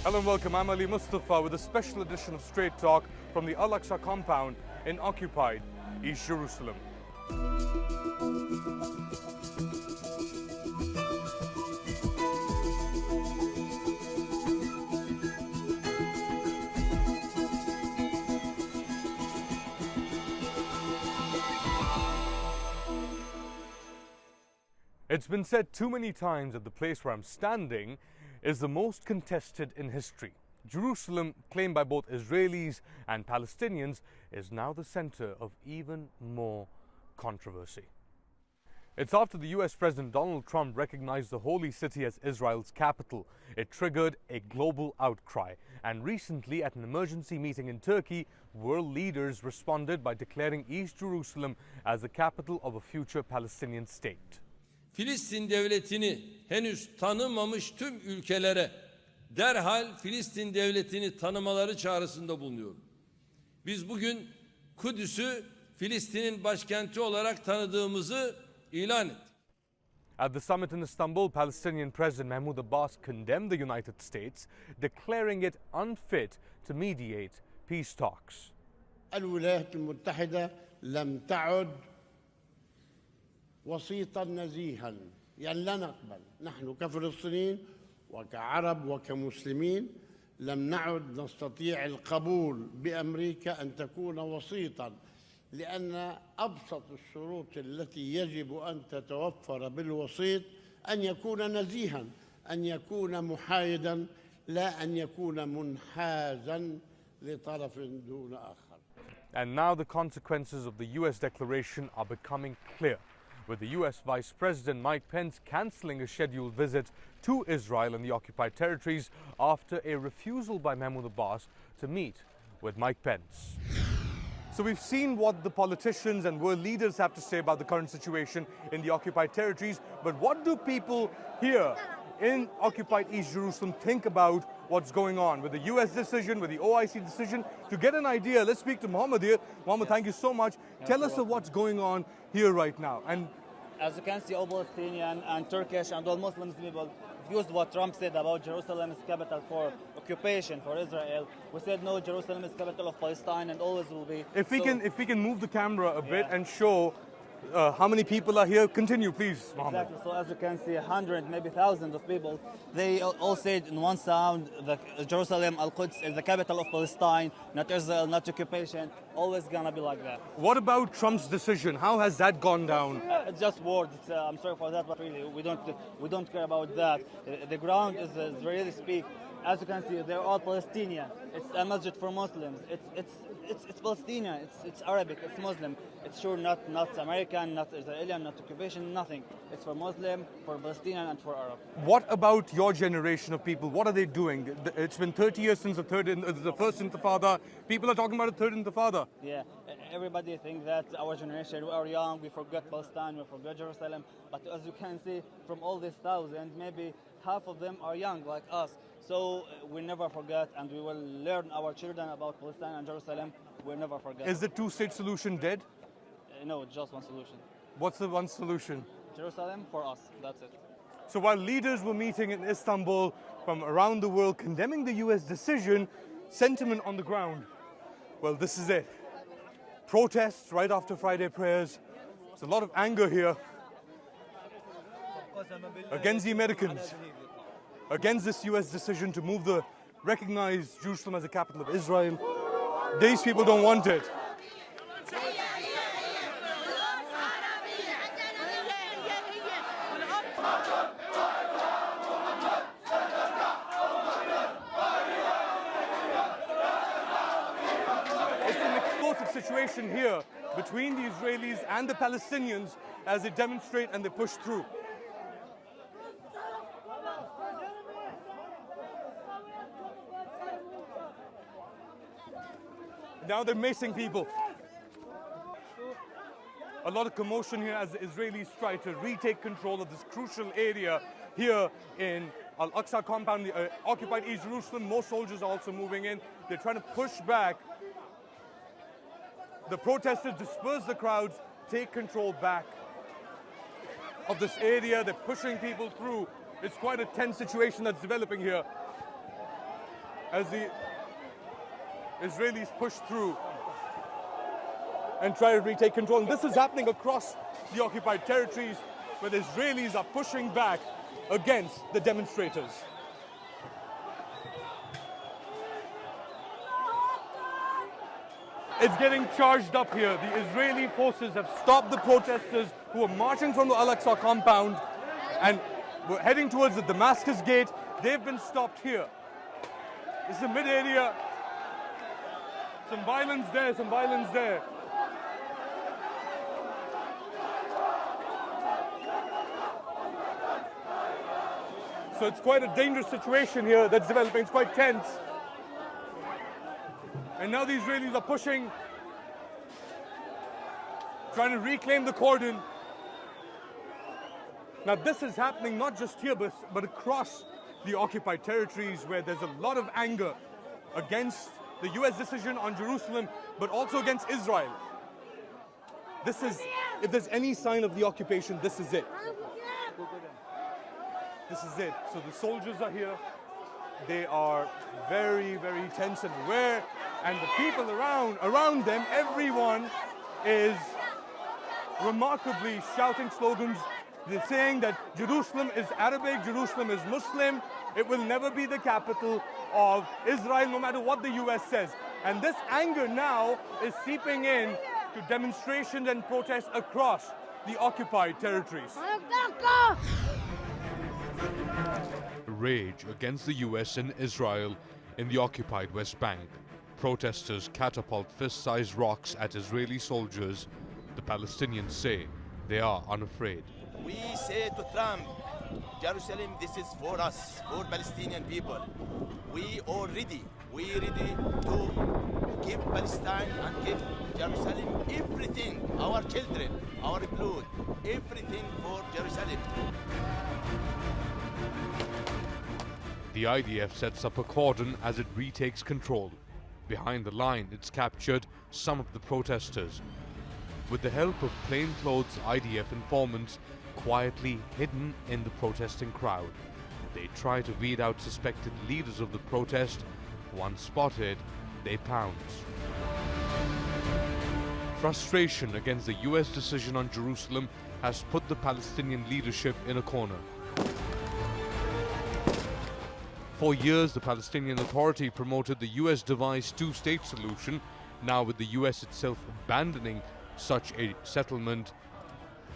Hello and welcome, I'm Ali Mustafa with a special edition of Strait Talk from the Al-Aqsa compound in occupied East Jerusalem. It's been said too many times that the place where I'm standing is the most contested in history. Jerusalem, claimed by both Israelis and Palestinians, is now the center of even more controversy. It's after the US President Donald Trump recognized the holy city as Israel's capital. It triggered a global outcry. And recently, at an emergency meeting in Turkey, world leaders responded by declaring East Jerusalem as the capital of a future Palestinian state. Filistin devletini henüz tanımamış tüm ülkelere derhal Filistin devletini tanımaları çağrısında bulunuyorum. Biz bugün Kudüs'ü Filistin'in başkenti olarak tanıdığımızı ilan ettik. At the summit in Istanbul, Palestinian President Mahmoud Abbas condemned the United States, declaring it unfit to mediate peace talks. الولايات المتحدة لم تعد وسيطا نزيها، يعني لا نقبل نحن كفلسطينيين وكعرب وكمسلمين لم نعد نستطيع القبول بأمريكا أن تكون وسيطا، لأن أبسط الشروط التي يجب أن تتوفر بالوسيط أن يكون نزيها، أن يكون محايدا، لا أن يكون منحازا لطرف دون آخر. And now the consequences of the US declaration are becoming clear, with the US Vice President Mike Pence cancelling a scheduled visit to Israel and the occupied territories after a refusal by Mahmoud Abbas to meet with Mike Pence. So we've seen what the politicians and world leaders have to say about the current situation in the occupied territories, but what do people here in occupied East Jerusalem think about what's going on with the US decision, with the OIC decision? To get an idea, let's speak to Mohammed here. Mohammed, thank you so much. Tell us of what's going on here right now. And as you can see, all Palestinian and Turkish and all Muslim people used what Trump said about Jerusalem is capital for occupation for Israel. We said no, Jerusalem is capital of Palestine and always will be. If we can move the camera a bit and show how many people are here. Continue, please, Mohammed. Exactly. So as you can see, 100, maybe thousands of people. They all said in one sound that Jerusalem, Al-Quds, is the capital of Palestine, not Israel, not occupation. Always gonna be like that. What about Trump's decision? How has that gone down? It's just words. I'm sorry for that, but really, we don't care about that. The ground is really speak. As you can see, they're all Palestinian. It's a masjid for Muslims. It's Palestinian. It's Arabic. It's Muslim. It's sure not American, not Israeli, not occupation, nothing. It's for Muslim, for Palestinian, and for Arab. What about your generation of people? What are they doing? It's been 30 years since the first Intifada. People are talking about a third Intifada. Yeah, everybody thinks that our generation, we are young, we forgot Palestine, we forgot Jerusalem. But as you can see, from all these thousands, maybe half of them are young like us. So we never forget, and we will learn our children about Palestine and Jerusalem. We'll never forget. Is the two-state solution dead? No, just one solution. What's the one solution? Jerusalem for us, that's it. So while leaders were meeting in Istanbul from around the world condemning the US decision, sentiment on the ground, well, this is it. Protests right after Friday prayers. There's a lot of anger here against the Americans, against this US decision to recognize Jerusalem as the capital of Israel. These people don't want it. It's an explosive situation here between the Israelis and the Palestinians as they demonstrate and they push through. Now they're macing people. A lot of commotion here as the Israelis try to retake control of this crucial area here in Al-Aqsa compound, the occupied East Jerusalem. More soldiers are also moving in. They're trying to push back. The protesters disperse the crowds, take control back of this area. They're pushing people through. It's quite a tense situation that's developing here. as the Israelis push through and try to retake control. And this is happening across the occupied territories, where the Israelis are pushing back against the demonstrators. It's getting charged up here. The Israeli forces have stopped the protesters who are marching from the Al-Aqsa compound and were heading towards the Damascus gate. They've been stopped here. This is the mid-area. Some violence there, some violence there. So it's quite a dangerous situation here that's developing. It's quite tense. And now the Israelis are pushing, trying to reclaim the cordon. Now this is happening not just here, but across the occupied territories, where there's a lot of anger against the US decision on Jerusalem, but also against Israel. This is, if there's any sign of the occupation, this is it. This is it. So the soldiers are here. They are very, very tense and aware. And the people around them, everyone is remarkably shouting slogans. They're saying that Jerusalem is Arabic, Jerusalem is Muslim. It will never be the capital of Israel, no matter what the US says. And this anger now is seeping in to demonstrations and protests across the occupied territories. Rage against the US and Israel in the occupied West Bank. Protesters catapult fist-sized rocks at Israeli soldiers. The Palestinians say they are unafraid. We say to Trump, Jerusalem, this is for us, for Palestinian people. We ready to give Palestine and give Jerusalem everything, our children, our blood, everything for Jerusalem. The IDF sets up a cordon as it retakes control. Behind the line, it's captured some of the protesters. With the help of plainclothes IDF informants quietly hidden in the protesting crowd, they try to weed out suspected leaders of the protest. Once spotted, they pounce. Frustration against the US decision on Jerusalem has put the Palestinian leadership in a corner. For years, the Palestinian Authority promoted the US-devised two-state solution. Now, with the US itself abandoning such a settlement,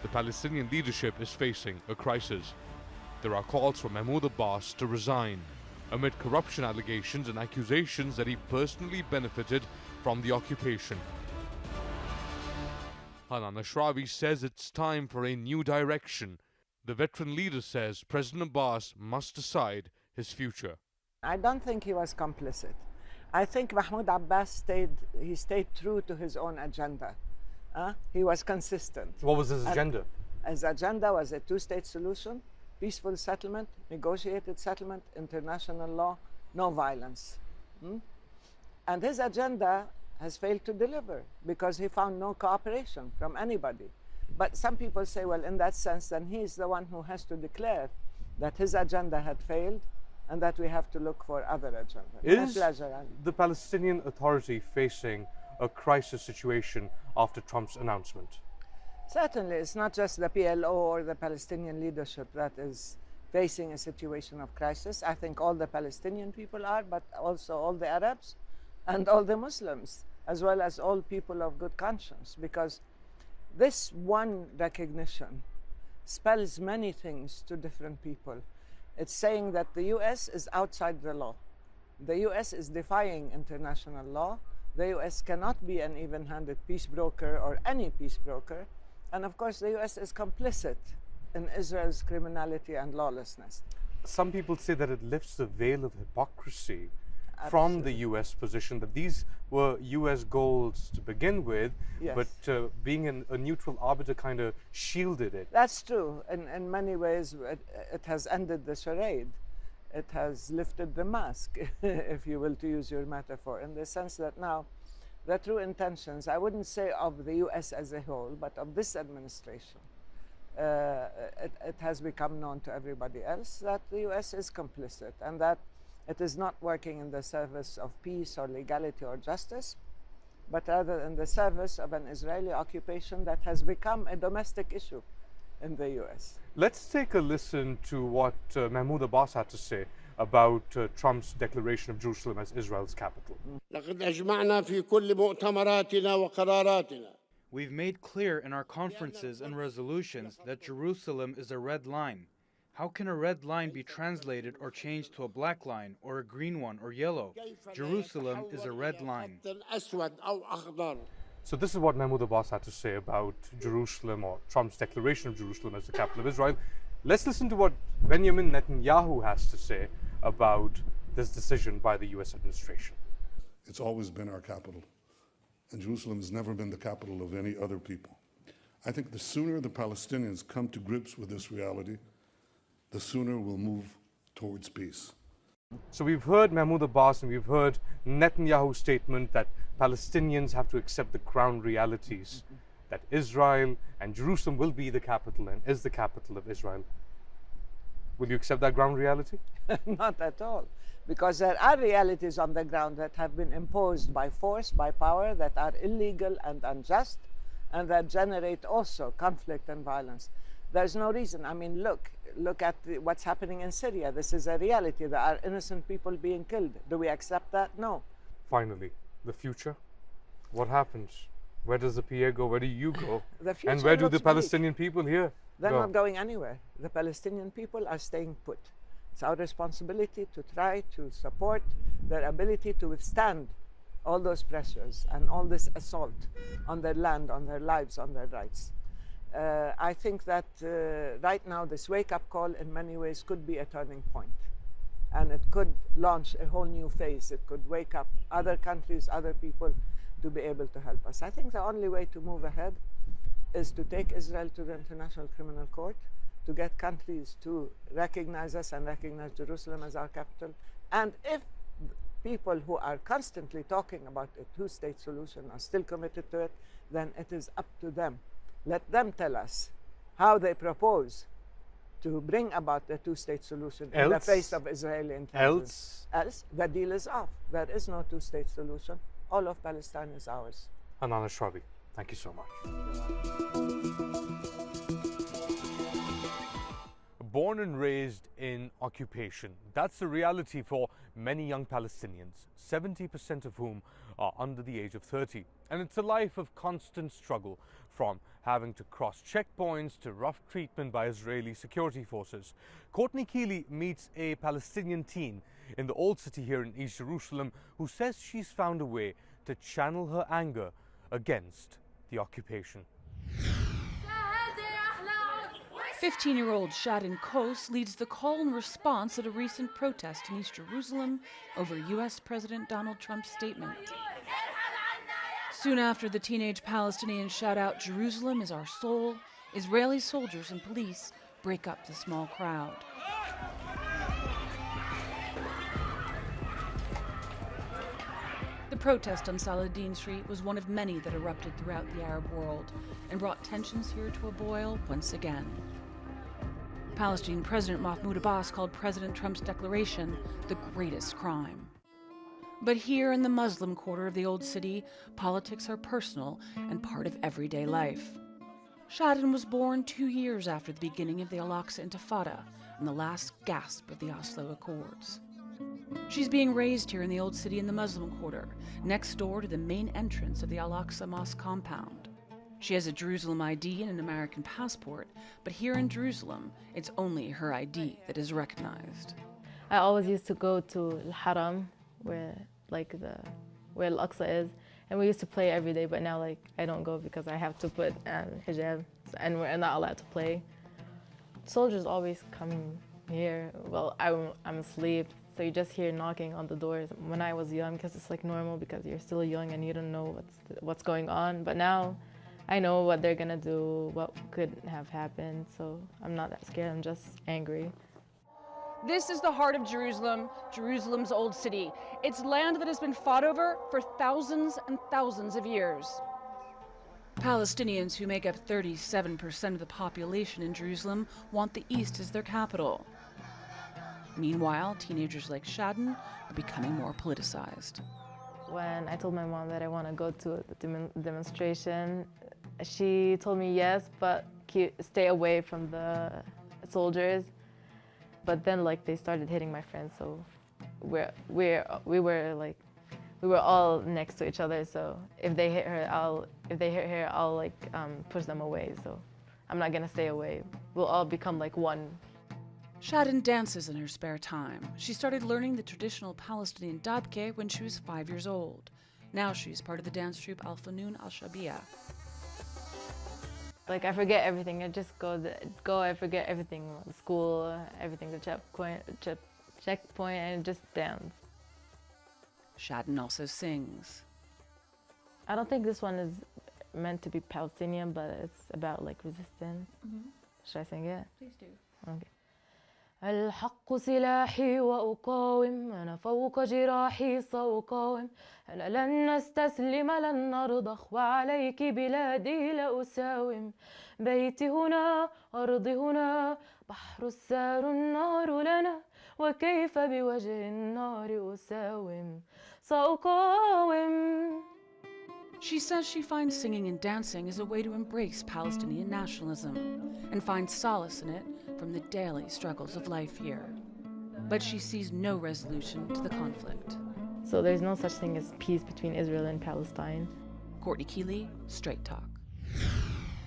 the Palestinian leadership is facing a crisis. There are calls for Mahmoud Abbas to resign, amid corruption allegations and accusations that he personally benefited from the occupation. Hanan Ashrawi says it's time for a new direction. The veteran leader says President Abbas must decide his future. I don't think he was complicit. I think Mahmoud Abbas stayed true to his own agenda. He was consistent. What was his agenda? His agenda was a two-state solution, peaceful settlement, negotiated settlement, international law, no violence. And his agenda has failed to deliver because he found no cooperation from anybody. But some people say, well, in that sense, then he's the one who has to declare that his agenda had failed and that we have to look for other agendas. Is the Palestinian Authority facing a crisis situation after Trump's announcement? Certainly, it's not just the PLO or the Palestinian leadership that is facing a situation of crisis. I think all the Palestinian people are, but also all the Arabs and all the Muslims, as well as all people of good conscience, because this one recognition spells many things to different people. It's saying that the US is outside the law. The US is defying international law. The US cannot be an even-handed peace broker or any peace broker. And of course, the US is complicit in Israel's criminality and lawlessness. Some people say that it lifts the veil of hypocrisy from the US position, that these were US goals to begin with, yes, but being a neutral arbiter kind of shielded it. That's true. In many ways, it has ended the charade. It has lifted the mask, if you will, to use your metaphor, in the sense that now the true intentions, I wouldn't say of the US as a whole, but of this administration, it has become known to everybody else that the US is complicit and that It is not working in the service of peace or legality or justice, but rather in the service of an Israeli occupation that has become a domestic issue in the US. Let's take a listen to what Mahmoud Abbas had to say about Trump's declaration of Jerusalem as Israel's capital. لقد أجمعنا في كل مؤتمراتنا وقراراتنا. We've made clear in our conferences and resolutions that Jerusalem is a red line. How can a red line be translated or changed to a black line or a green one or yellow? Jerusalem is a red line. So this is what Mahmoud Abbas had to say about Jerusalem, or Trump's declaration of Jerusalem as the capital of Israel. Let's listen to what Benjamin Netanyahu has to say about this decision by the US administration. It's always been our capital, and Jerusalem has never been the capital of any other people. I think the sooner the Palestinians come to grips with this reality, the sooner we'll move towards peace. So we've heard Mahmoud Abbas and we've heard Netanyahu's statement that Palestinians have to accept the ground realities, that Israel and Jerusalem will be the capital and is the capital of Israel. Will you accept that ground reality? Not at all, because there are realities on the ground that have been imposed by force, by power, that are illegal and unjust, and that generate also conflict and violence. There's no reason. I mean, look at what's happening in Syria. This is a reality. There are innocent people being killed. Do we accept that? No. Finally, the future. What happens? Where does the PA go? Where do you go? The future and where do the looks Palestinian people here They're go? not going anywhere. The Palestinian people are staying put. It's our responsibility to try to support their ability to withstand all those pressures and all this assault on their land, on their lives, on their rights. I think that right now this wake-up call in many ways could be a turning point, and it could launch a whole new phase. It could wake up other countries, other people to be able to help us. I think the only way to move ahead is to take Israel to the International Criminal Court, to get countries to recognize us and recognize Jerusalem as our capital. And if people who are constantly talking about a two-state solution are still committed to it, then it is up to them. Let them tell us how they propose to bring about the two-state solution in the face of Israeli intervention. Else, the deal is off. There is no two-state solution. All of Palestine is ours. Hanan Ashrawi, thank you so much. Born and raised in occupation, that's the reality for many young Palestinians, 70% of whom are under the age of 30. And it's a life of constant struggle, from having to cross checkpoints to rough treatment by Israeli security forces. Courtney Keeley meets a Palestinian teen in the Old City here in East Jerusalem who says she's found a way to channel her anger against the occupation. 15-year-old Shadin Kos leads the call and response at a recent protest in East Jerusalem over U.S. President Donald Trump's statement. Soon after the teenage Palestinians shout out, "Jerusalem is our soul," Israeli soldiers and police break up the small crowd. The protest on Saladin Street was one of many that erupted throughout the Arab world and brought tensions here to a boil once again. Palestinian President Mahmoud Abbas called President Trump's declaration the greatest crime. But here in the Muslim quarter of the Old City, politics are personal and part of everyday life. Shadin was born 2 years after the beginning of the Al-Aqsa Intifada and the last gasp of the Oslo Accords. She's being raised here in the Old City in the Muslim quarter, next door to the main entrance of the Al-Aqsa Mosque compound. She has a Jerusalem ID and an American passport, but here in Jerusalem, it's only her ID that is recognized. I always used to go to Al-Haram, where Al-Aqsa is, and we used to play every day, but now I don't go because I have to put hijab, and we're not allowed to play. Soldiers always come here. Well, I'm asleep, so you just hear knocking on the doors. When I was young, because it's normal because you're still young and you don't know what's going on, but now I know what they're gonna do, what could have happened, so I'm not that scared, I'm just angry. This is the heart of Jerusalem, Jerusalem's Old City. It's land that has been fought over for thousands and thousands of years. Palestinians, who make up 37% of the population in Jerusalem, want the East as their capital. Meanwhile, teenagers like Shadan are becoming more politicized. When I told my mom that I want to go to the demonstration, she told me yes, but stay away from the soldiers. But then, like, they started hitting my friends, so we were all next to each other. So if they hit her, I'll like push them away. So I'm not gonna stay away. We'll all become like one. Shadan dances in her spare time. She started learning the traditional Palestinian dabke when she was 5 years old. Now she's part of the dance troupe Al Fanoon Al Shabia. Like, I forget everything. I just go. I forget everything, school, everything, the checkpoint, and just dance. Shadan also sings. I don't think this one is meant to be Palestinian, but it's about like resistance. Should I sing it? Please do. Okay. الحق سلاحي وأقاوم أنا فوق جراحي سأقاوم أنا لن نستسلم لن نرضخ وعليك بلادي لأساوم بيتي هنا أرضي هنا بحر السار النار لنا وكيف بوجه النار أساوم سأقاوم. She says she finds singing and dancing as a way to embrace Palestinian nationalism and finds solace in it from the daily struggles of life here. But she sees no resolution to the conflict. So there's no such thing as peace between Israel and Palestine. Courtney Keeley, Strait Talk.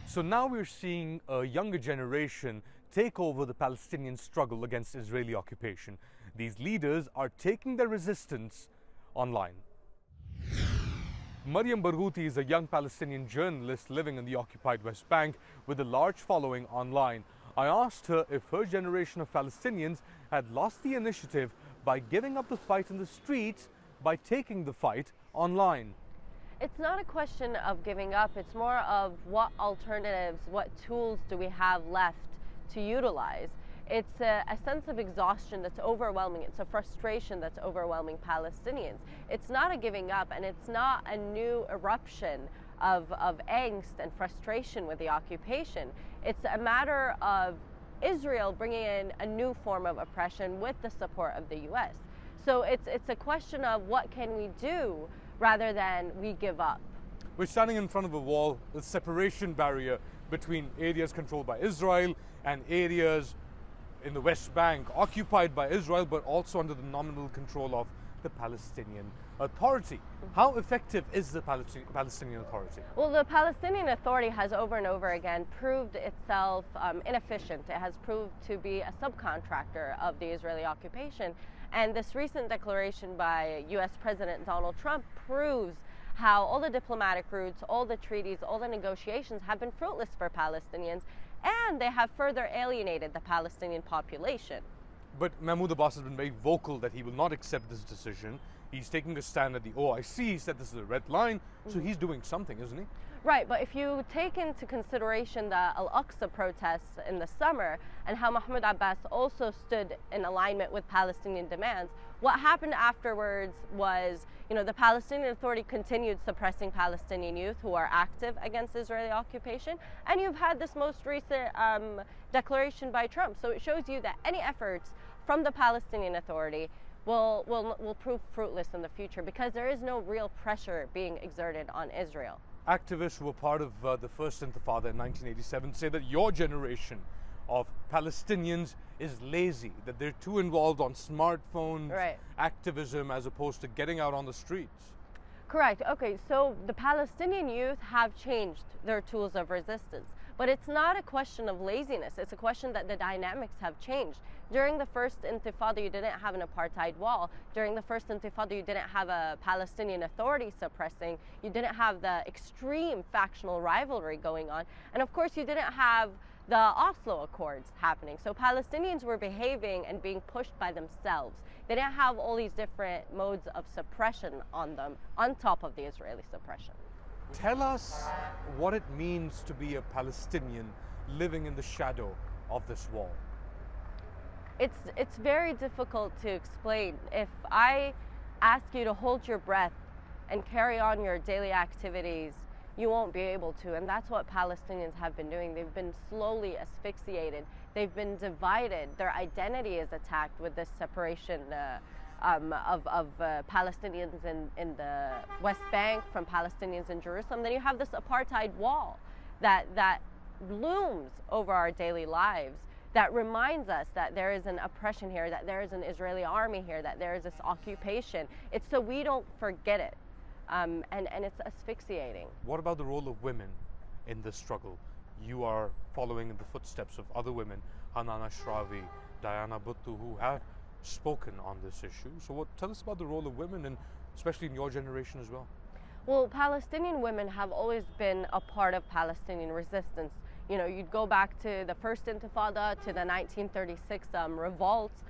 So now we're seeing a younger generation take over the Palestinian struggle against Israeli occupation. These leaders are taking their resistance online. Maryam Barghouti is a young Palestinian journalist living in the occupied West Bank with a large following online. I asked her if her generation of Palestinians had lost the initiative by giving up the fight in the streets by taking the fight online. It's not a question of giving up, it's more of what alternatives, what tools do we have left to utilize. It's a sense of exhaustion that's overwhelming. It's a frustration that's overwhelming Palestinians. It's not a giving up, and it's not a new eruption of angst and frustration with the occupation. It's a matter of Israel bringing in a new form of oppression with the support of the U.S. So it's a question of what can we do rather than we give up. We're standing in front of a wall, a separation barrier between areas controlled by Israel and areas in the West Bank occupied by Israel, but also under the nominal control of the Palestinian Authority. How effective is the Palestinian Authority? Well, the Palestinian Authority has over and over again proved itself inefficient. It has proved to be a subcontractor of the Israeli occupation. And this recent declaration by U.S. President Donald Trump proves how all the diplomatic routes, all the treaties, all the negotiations have been fruitless for Palestinians, and they have further alienated the Palestinian population. But Mahmoud Abbas has been very vocal that he will not accept this decision. He's taking a stand at the OIC. He said this is a red line, so he's doing something, isn't he? Right, but if you take into consideration the Al-Aqsa protests in the summer and how Mahmoud Abbas also stood in alignment with Palestinian demands, what happened afterwards was, the Palestinian Authority continued suppressing Palestinian youth who are active against Israeli occupation, and you've had this most recent declaration by Trump. So it shows you that any efforts from the Palestinian Authority will prove fruitless in the future because there is no real pressure being exerted on Israel. Activists who were part of the first Intifada in 1987 say that your generation of Palestinians is lazy, that they're too involved on smartphones, activism, as opposed to getting out on the streets. Correct. Okay, so the Palestinian youth have changed their tools of resistance, but it's not a question of laziness. It's a question that the dynamics have changed. During the first Intifada, you didn't have an apartheid wall. During the first Intifada, you didn't have a Palestinian Authority suppressing. You didn't have the extreme factional rivalry going on. And of course, you didn't have the Oslo Accords happening. So Palestinians were behaving and being pushed by themselves. They didn't have all these different modes of suppression on them, on top of the Israeli suppression. Tell us what it means to be a Palestinian living in the shadow of this wall. It's very difficult to explain. If I ask you to hold your breath and carry on your daily activities you won't be able to. And that's what Palestinians have been doing. They've been slowly asphyxiated. They've been divided. Their identity is attacked with this separation of Palestinians in the West Bank from Palestinians in Jerusalem. Then you have this apartheid wall that looms over our daily lives, that reminds us that there is an oppression here, that there is an Israeli army here, that there is this occupation. It's so we don't forget it, and it's asphyxiating. What about the role of women in this struggle? You are following in the footsteps of other women, Hanan Ashrawi, Diana Buttu, who have spoken on this issue. So tell us about the role of women, and especially in your generation as well. Well, Palestinian women have always been a part of Palestinian resistance. You know, you'd go back to the first Intifada, to the 1936 revolts.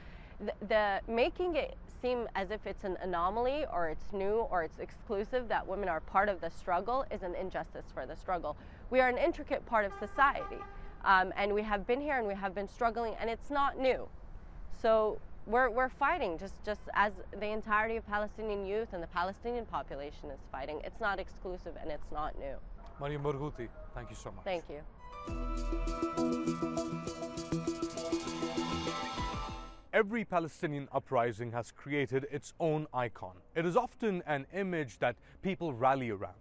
The making it seem as if it's an anomaly or it's new or it's exclusive that women are part of the struggle is an injustice for the struggle. We are an intricate part of society, and we have been here and we have been struggling, and it's not new. So we're fighting just as the entirety of Palestinian youth and the Palestinian population is fighting. It's not exclusive and it's not new. Mariam Barghouti, thank you so much. Thank you. Every Palestinian uprising has created its own icon. It is often an image that people rally around.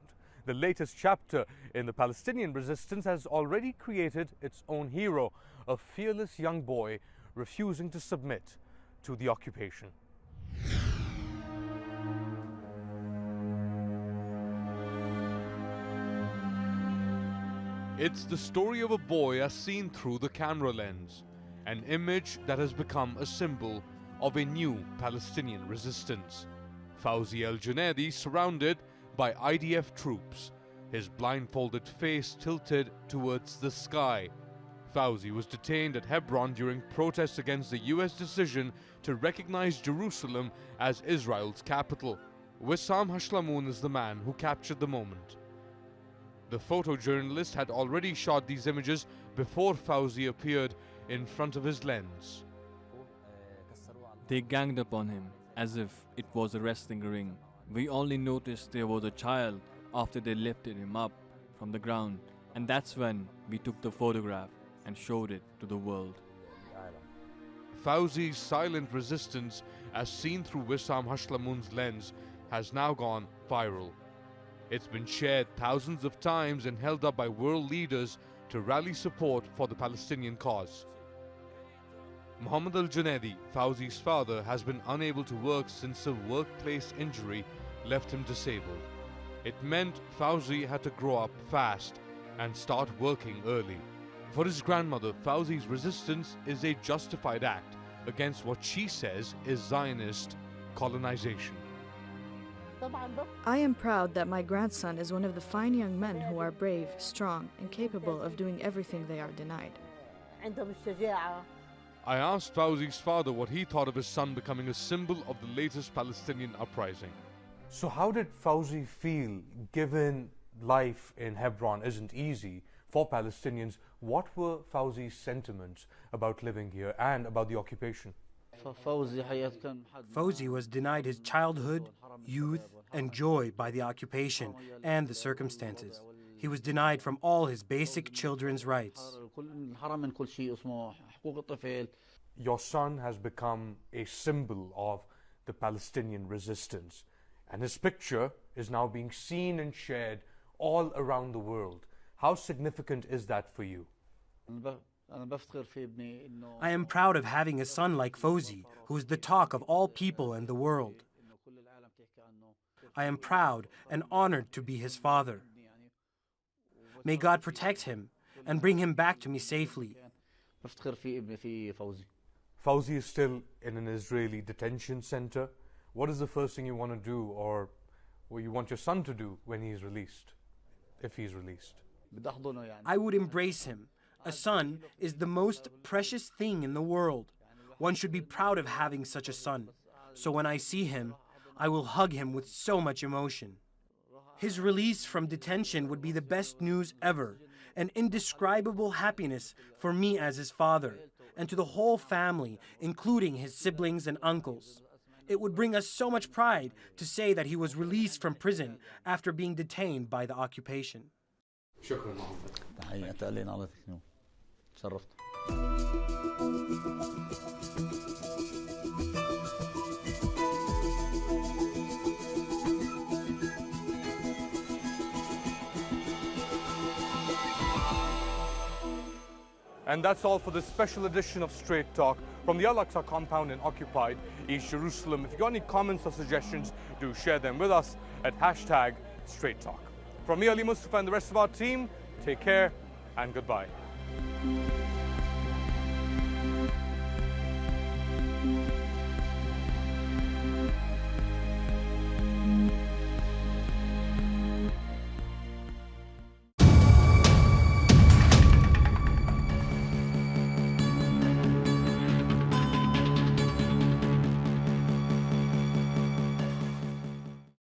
The latest chapter in the Palestinian resistance has already created its own hero, a fearless young boy refusing to submit to the occupation. It's the story of a boy as seen through the camera lens, an image that has become a symbol of a new Palestinian resistance. Fawzi Al Junaid surrounded by IDF troops, his blindfolded face tilted towards the sky. Fawzi was detained at Hebron during protests against the US decision to recognize Jerusalem as Israel's capital. Wissam Hashlamoon is the man who captured the moment. The photojournalist had already shot these images before Fawzi appeared in front of his lens. They ganged up on him as if it was a wrestling ring. We only noticed there was a child after they lifted him up from the ground, and that's when we took the photograph and showed it to the world. Fawzi's silent resistance, as seen through Wissam Hashlamoon's lens, has now gone viral. It's been shared thousands of times and held up by world leaders to rally support for the Palestinian cause. Muhammad Al Junaidi, Fawzi's father, has been unable to work since a workplace injury left him disabled. It meant Fawzi had to grow up fast and start working early. For his grandmother, Fawzi's resistance is a justified act against what she says is Zionist colonization. I am proud that my grandson is one of the fine young men who are brave, strong, and capable of doing everything they are denied. I asked Fawzi's father what he thought of his son becoming a symbol of the latest Palestinian uprising. So how did Fawzi feel, given life in Hebron isn't easy for Palestinians? What were Fawzi's sentiments about living here and about the occupation? Fawzi was denied his childhood, youth, and joy by the occupation and the circumstances. He was denied from all his basic children's rights. Your son has become a symbol of the Palestinian resistance, and his picture is now being seen and shared all around the world. How significant is that for you? I am proud of having a son like Fawzi, who is the talk of all people and the world. I am proud and honored to be his father. May God protect him and bring him back to me safely. Fawzi is still in an Israeli detention center. What is the first thing you want to do, or what you want your son to do when he's released, if he's released? I would embrace him. A son is the most precious thing in the world. One should be proud of having such a son. So when I see him, I will hug him with so much emotion. His release from detention would be the best news ever, an indescribable happiness for me as his father, and to the whole family, including his siblings and uncles. It would bring us so much pride to say that he was released from prison after being detained by the occupation. شكرا محمد. تحية لنا على تكنو. تشرفت. And that's all for this special edition of Strait Talk from the Al-Aqsa compound in occupied East Jerusalem. If you've got any comments or suggestions, do share them with us at #Strait Talk. From me, Ali Mustafa, and the rest of our team, take care and goodbye.